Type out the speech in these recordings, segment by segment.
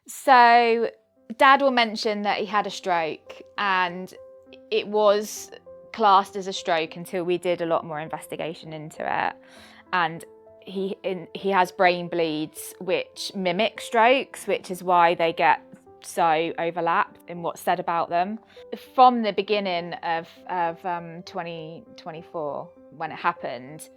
So Dad will mention that he had a stroke, and it was classed as a stroke until we did a lot more investigation into it. And he has brain bleeds which mimic strokes, which is why they get so overlapped in what's said about them. From the beginning of 2024, when it happened,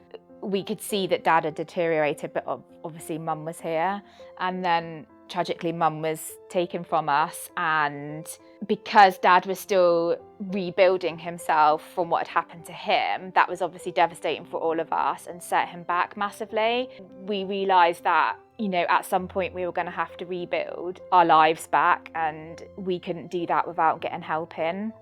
we could see that Dad had deteriorated, but obviously Mum was here. And then tragically, Mum was taken from us, and because Dad was still rebuilding himself from what had happened to him, that was obviously devastating for all of us and set him back massively. We realised that, at some point we were going to have to rebuild our lives back, and we couldn't do that without getting help in.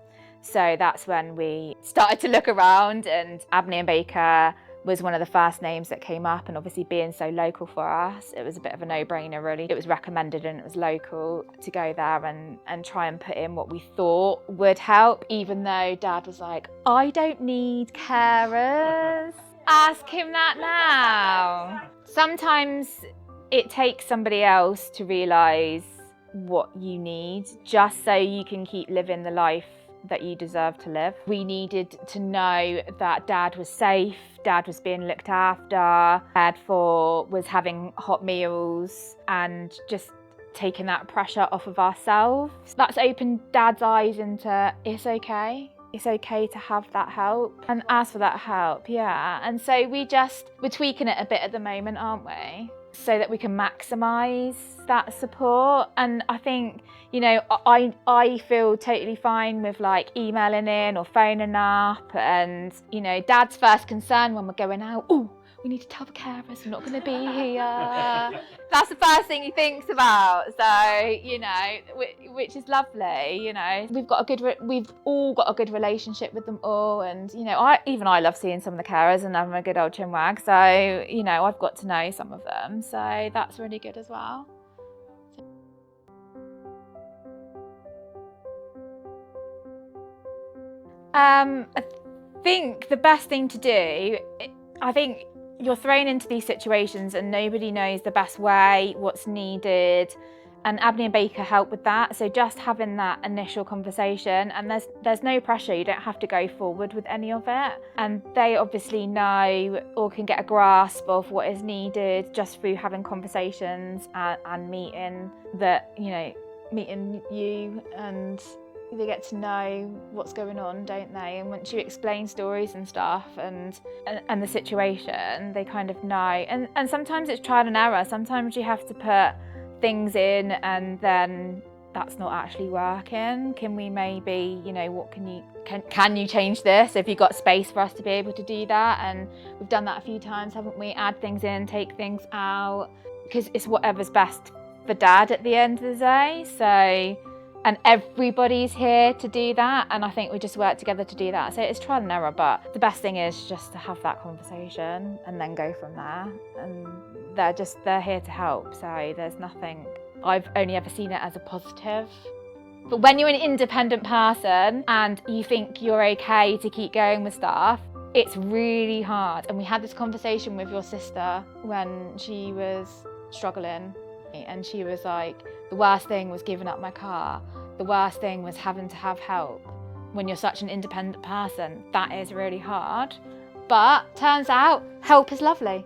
So that's when we started to look around, and Abney Baker was one of the first names that came up, and obviously being so local for us, it was a bit of a no-brainer really. It was recommended and it was local to go there and try and put in what we thought would help, even though Dad was like, I don't need carers. Ask him that now. Sometimes it takes somebody else to realise what you need, just so you can keep living the life that you deserve to live. We needed to know that Dad was safe, Dad was being looked after, cared for, was having hot meals, and just taking that pressure off of ourselves. That's opened Dad's eyes into, it's okay to have that help and ask for that help, yeah. And so we're tweaking it a bit at the moment, aren't we? So that we can maximise that support. And I think, I feel totally fine with like emailing in or phoning up, and Dad's first concern when we're going out, we need to tell the carers we're not going to be here. That's the first thing he thinks about. So, which is lovely. We've all got a good relationship with them all, and I love seeing some of the carers and having a good old chin wag. So, I've got to know some of them. So that's really good as well. I think the best thing to do, you're thrown into these situations and nobody knows the best way, what's needed, and Abney Baker help with that. So just having that initial conversation, and there's no pressure, you don't have to go forward with any of it. And they obviously know or can get a grasp of what is needed just through having conversations and meeting you, and they get to know what's going on, don't they? And once you explain stories and stuff and the situation, they kind of know. And sometimes it's trial and error. Sometimes you have to put things in and then that's not actually working. Can we maybe, can you change this? Have you got space for us to be able to do that? And we've done that a few times, haven't we? Add things in, take things out, because it's whatever's best for Dad at the end of the day. So, and everybody's here to do that, and I think we just work together to do that. So it's trial and error, but the best thing is just to have that conversation and then go from there. And they're here to help, so there's nothing, I've only ever seen it as a positive. But when you're an independent person and you think you're okay to keep going with stuff, it's really hard. And we had this conversation with your sister when she was struggling, and she was like, the worst thing was giving up my car. The worst thing was having to have help. When you're such an independent person, that is really hard. But turns out, help is lovely.